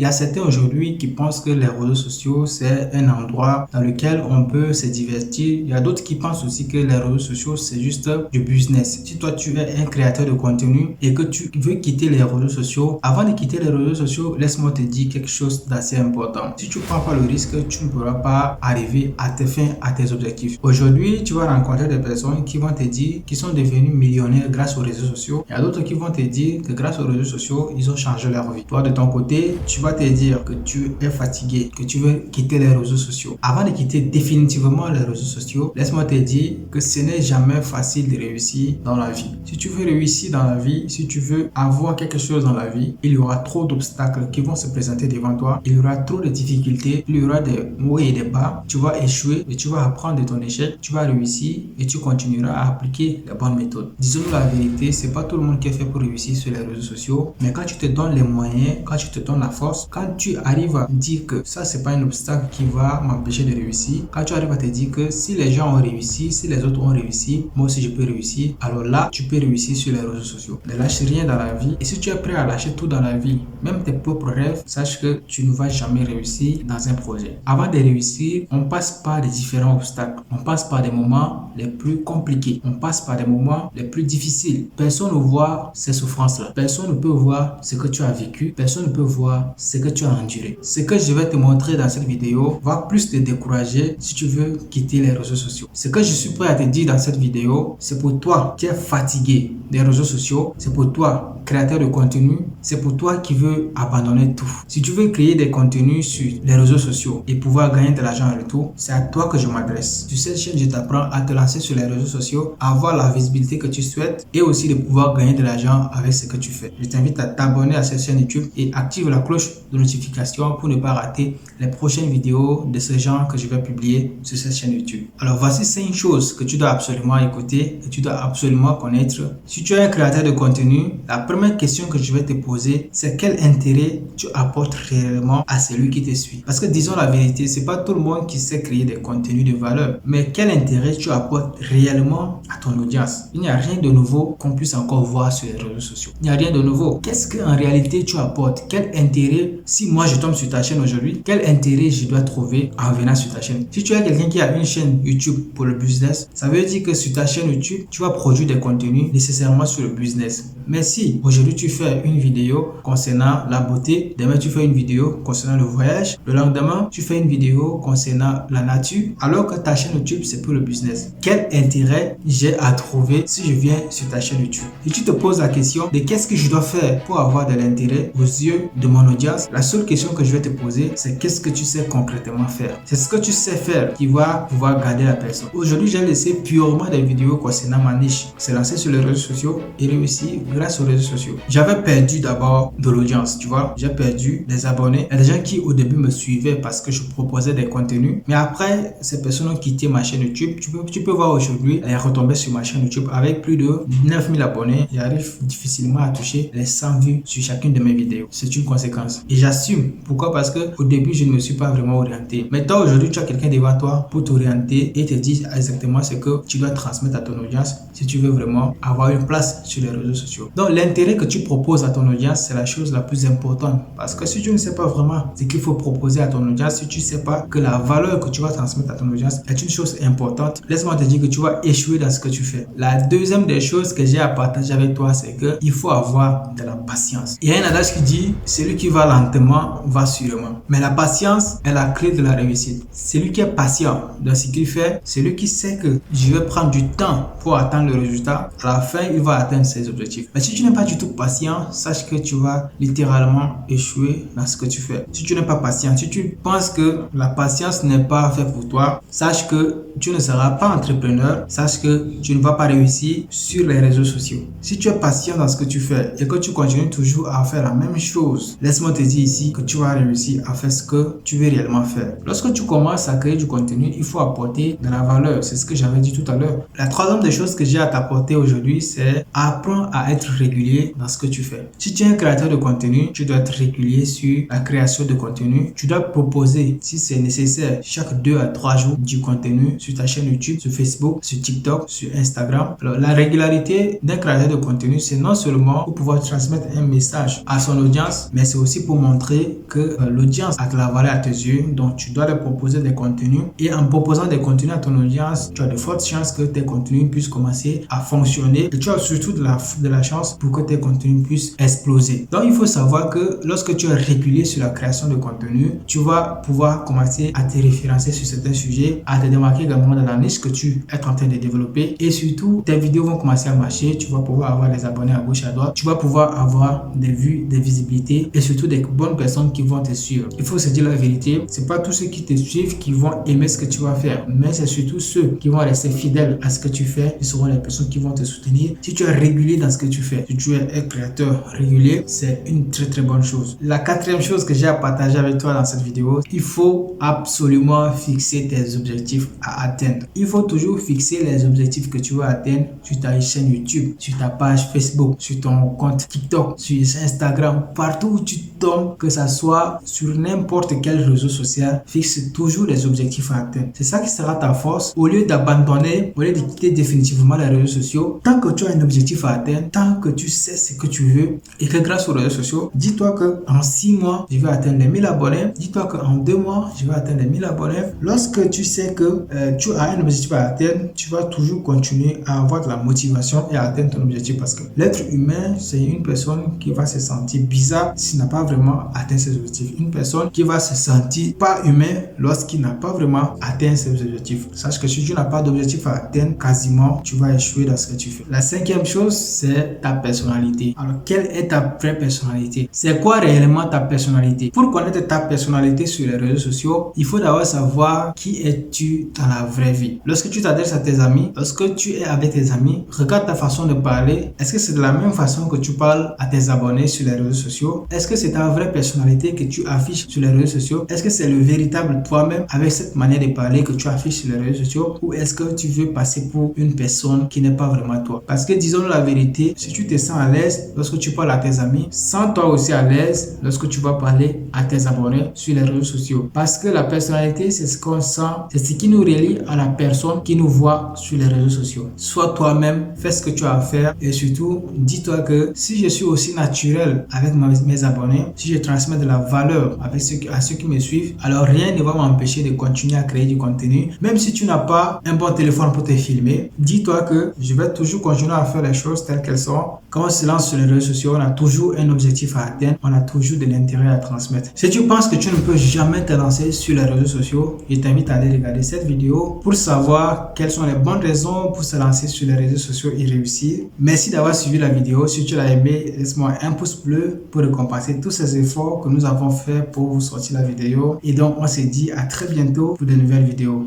Il y a certains aujourd'hui qui pensent que les réseaux sociaux, c'est un endroit dans lequel on peut se divertir. Il y a d'autres qui pensent aussi que les réseaux sociaux, c'est juste du business. Si toi, tu es un créateur de contenu et que tu veux quitter les réseaux sociaux, avant de quitter les réseaux sociaux, laisse-moi te dire quelque chose d'assez important. Si tu ne prends pas le risque, tu ne pourras pas arriver à tes fins, à tes objectifs. Aujourd'hui, tu vas rencontrer des personnes qui vont te dire qu'ils sont devenus millionnaires grâce aux réseaux sociaux. Il y a d'autres qui vont te dire que grâce aux réseaux sociaux, ils ont changé leur vie. Toi, de ton côté, tu vas te dire que tu es fatigué, que tu veux quitter les réseaux sociaux. Avant de quitter définitivement les réseaux sociaux, laisse-moi te dire que ce n'est jamais facile de réussir dans la vie. Si tu veux réussir dans la vie, si tu veux avoir quelque chose dans la vie, il y aura trop d'obstacles qui vont se présenter devant toi. Il y aura trop de difficultés, il y aura des hauts et des bas. Tu vas échouer et tu vas apprendre de ton échec. Tu vas réussir et tu continueras à appliquer les bonnes méthodes. Disons-nous la vérité, c'est pas tout le monde qui est fait pour réussir sur les réseaux sociaux, mais quand tu te donnes les moyens, quand tu te donnes la force, quand tu arrives à dire que ça c'est pas un obstacle qui va m'empêcher de réussir, quand tu arrives à te dire que si les gens ont réussi, si les autres ont réussi, moi aussi je peux réussir, alors là tu peux réussir sur les réseaux sociaux. Ne lâche rien dans la vie, et si tu es prêt à lâcher tout dans la vie, même tes propres rêves, sache que tu ne vas jamais réussir dans un projet. Avant de réussir, on passe par des différents obstacles, on passe par des moments les plus compliqués, on passe par des moments les plus difficiles. Personne ne voit ces souffrances-là, personne ne peut voir ce que tu as vécu, personne ne peut voir ce que tu as enduré. Ce que je vais te montrer dans cette vidéo va plus te décourager si tu veux quitter les réseaux sociaux. Ce que je suis prêt à te dire dans cette vidéo, c'est pour toi qui es fatigué des réseaux sociaux, c'est pour toi créateur de contenu, c'est pour toi qui veux abandonner tout. Si tu veux créer des contenus sur les réseaux sociaux et pouvoir gagner de l'argent en retour, c'est à toi que je m'adresse. Sur cette chaîne, je t'apprends à te lancer sur les réseaux sociaux, à avoir la visibilité que tu souhaites et aussi de pouvoir gagner de l'argent avec ce que tu fais. Je t'invite à t'abonner à cette chaîne YouTube et active la cloche de notification pour ne pas rater les prochaines vidéos de ce genre que je vais publier sur cette chaîne YouTube. Alors voici 5 choses que tu dois absolument écouter et tu dois absolument connaître. Si tu es un créateur de contenu, la première question que je vais te poser, c'est quel intérêt tu apportes réellement à celui qui te suit. Parce que disons la vérité, c'est pas tout le monde qui sait créer des contenus de valeur. Mais quel intérêt tu apportes réellement à ton audience? Il n'y a rien de nouveau qu'on puisse encore voir sur les réseaux sociaux. Il n'y a rien de nouveau. Qu'est-ce qu'en réalité tu apportes? Quel intérêt, si moi je tombe sur ta chaîne aujourd'hui, quel intérêt je dois trouver en venant sur ta chaîne? Si tu es quelqu'un qui a une chaîne YouTube pour le business, ça veut dire que sur ta chaîne YouTube, tu vas produire des contenus nécessairement sur le business. Mais si aujourd'hui tu fais une vidéo concernant la beauté, demain tu fais une vidéo concernant le voyage, le lendemain tu fais une vidéo concernant la nature, alors que ta chaîne YouTube c'est pour le business. Quel intérêt j'ai à trouver si je viens sur ta chaîne YouTube? Et tu te poses la question de qu'est-ce que je dois faire pour avoir de l'intérêt aux yeux de mon audience? La seule question que je vais te poser, c'est qu'est-ce que tu sais concrètement faire? C'est ce que tu sais faire qui va pouvoir garder la personne. Aujourd'hui, j'ai laissé purement des vidéos concernant ma niche. C'est lancé sur les réseaux sociaux et réussi grâce aux réseaux sociaux. J'avais perdu d'abord de l'audience, tu vois. J'ai perdu des abonnés. Il y a des gens qui au début me suivaient parce que je proposais des contenus. Mais après, ces personnes ont quitté ma chaîne YouTube. Tu peux voir aujourd'hui, elle est retombée sur ma chaîne YouTube avec plus de 9000 abonnés. J'arrive difficilement à toucher les 100 vues sur chacune de mes vidéos. C'est une conséquence. Et j'assume. Pourquoi? Parce que au début, je ne me suis pas vraiment orienté. Mais toi, aujourd'hui, tu as quelqu'un devant toi pour t'orienter et te dire exactement ce que tu dois transmettre à ton audience si tu veux vraiment avoir une place sur les réseaux sociaux. Donc, l'intérêt que tu proposes à ton audience, c'est la chose la plus importante. Parce que si tu ne sais pas vraiment ce qu'il faut proposer à ton audience, si tu ne sais pas que la valeur que tu vas transmettre à ton audience est une chose importante, laisse-moi te dire que tu vas échouer dans ce que tu fais. La deuxième des choses que j'ai à partager avec toi, c'est qu'il faut avoir de la patience. Il y a un adage qui dit, celui qui va lentement va sûrement. Mais la patience est la clé de la réussite. Celui qui est patient dans ce qu'il fait, celui qui sait que je vais prendre du temps pour atteindre le résultat, à la fin, il va atteindre ses objectifs. Mais si tu n'es pas du tout patient, sache que tu vas littéralement échouer dans ce que tu fais. Si tu n'es pas patient, si tu penses que la patience n'est pas faite pour toi, sache que tu ne seras pas entrepreneur, sache que tu ne vas pas réussir sur les réseaux sociaux. Si tu es patient dans ce que tu fais et que tu continues toujours à faire la même chose, laisse-moi te dire ici que tu vas réussir à faire ce que tu veux réellement faire. Lorsque tu commences à créer du contenu, il faut apporter de la valeur. C'est ce que j'avais dit tout à l'heure. La troisième des choses que j'ai à t'apporter aujourd'hui, c'est apprends à être régulier dans ce que tu fais. Si tu es un créateur de contenu, tu dois être régulier sur la création de contenu. Tu dois proposer, si c'est nécessaire, chaque 2 à 3 jours du contenu sur ta chaîne YouTube, sur Facebook, sur TikTok, sur Instagram. Alors, la régularité d'un créateur de contenu, c'est non seulement pour pouvoir transmettre un message à son audience, mais c'est aussi pour montrer que l'audience a de la valeur à tes yeux, donc tu dois leur proposer des contenus. Et en proposant des contenus à ton audience, tu as de fortes chances que tes contenus puissent commencer à fonctionner. Et tu as surtout de la chance pour que tes contenus puissent exploser. Donc il faut savoir que lorsque tu es régulier sur la création de contenu, tu vas pouvoir commencer à te référencer sur certains sujets, à te démarquer également dans la niche que tu es en train de développer. Et surtout, tes vidéos vont commencer à marcher. Tu vas pouvoir avoir des abonnés à gauche, à droite. Tu vas pouvoir avoir des vues, des visibilités et surtout des bonnes personnes qui vont te suivre. Il faut se dire la vérité, c'est pas tous ceux qui te suivent qui vont aimer ce que tu vas faire, mais c'est surtout ceux qui vont rester fidèles à ce que tu fais. Ce seront les personnes qui vont te soutenir. Si tu es régulier dans ce que tu fais, si tu es un créateur régulier, c'est une très bonne chose. La quatrième chose que j'ai à partager avec toi dans cette vidéo, il faut absolument fixer tes objectifs à atteindre. Il faut toujours fixer les objectifs que tu veux atteindre sur ta chaîne YouTube, sur ta page Facebook, sur ton compte TikTok, sur Instagram, partout où tu tombes, que ça soit sur n'importe quel réseau social, fixe toujours les objectifs à atteindre. C'est ça qui sera ta force. Au lieu d'abandonner, au lieu de quitter définitivement les réseaux sociaux, tant que tu as un objectif à atteindre, tant que tu sais ce que tu veux et que grâce aux réseaux sociaux, dis-toi que en 6 mois, je vais atteindre les 1000 abonnés. Dis-toi qu'en 2 mois, je vais atteindre les 1000 abonnés. Lorsque tu sais que tu as un objectif à atteindre, tu vas toujours continuer à avoir de la motivation et à atteindre ton objectif parce que l'être humain, c'est une personne qui va se sentir bizarre s'il n'a pas vraiment atteint ses objectifs. Une personne qui va se sentir pas humain lorsqu'il n'a pas vraiment atteint ses objectifs. Sache que si tu n'as pas d'objectif à atteindre, quasiment, tu vas échouer dans ce que tu fais. La cinquième chose, c'est ta personnalité. Alors, quelle est ta vraie personnalité? C'est quoi réellement ta personnalité? Pour connaître ta personnalité sur les réseaux sociaux, il faut d'abord savoir qui es-tu dans la vraie vie. Lorsque tu t'adresses à tes amis, lorsque tu es avec tes amis, regarde ta façon de parler. Est-ce que c'est de la même façon que tu parles à tes abonnés sur les réseaux sociaux? Est-ce que c'est ta vraie personnalité que tu affiches sur les réseaux sociaux? Est-ce que c'est le véritable toi-même avec cette manière de parler que tu affiches sur les réseaux sociaux? Ou est-ce que tu veux passer pour une personne qui n'est pas vraiment toi? Parce que disons la vérité, si tu te sens à l'aise lorsque tu parles à tes amis, sens-toi aussi à l'aise lorsque tu vas parler à tes abonnés sur les réseaux sociaux. Parce que la personnalité, c'est ce qu'on sent, c'est ce qui nous relie à la personne qui nous voit sur les réseaux sociaux. Sois toi-même, fais ce que tu as à faire et surtout, dis-toi que si je suis aussi naturel avec mes abonnés, si je transmets de la valeur avec à ceux qui me suivent, alors rien ne va m'empêcher de continuer à créer du contenu. Même si tu n'as pas un bon téléphone pour te filmer, dis-toi que je vais toujours continuer à faire les choses telles qu'elles sont. Quand on se lance sur les réseaux sociaux, on a toujours un objectif à atteindre, on a toujours de l'intérêt à transmettre. Si tu penses que tu ne peux jamais te lancer sur les réseaux sociaux, je t'invite à aller regarder cette vidéo pour savoir quelles sont les bonnes raisons pour se lancer sur les réseaux sociaux et réussir. Merci d'avoir suivi la vidéo. Si tu l'as aimé, laisse-moi un pouce bleu pour récompenser tous ces efforts que nous avons fait pour vous sortir la vidéo. Et donc, on se dit à très bientôt pour de nouvelles vidéos.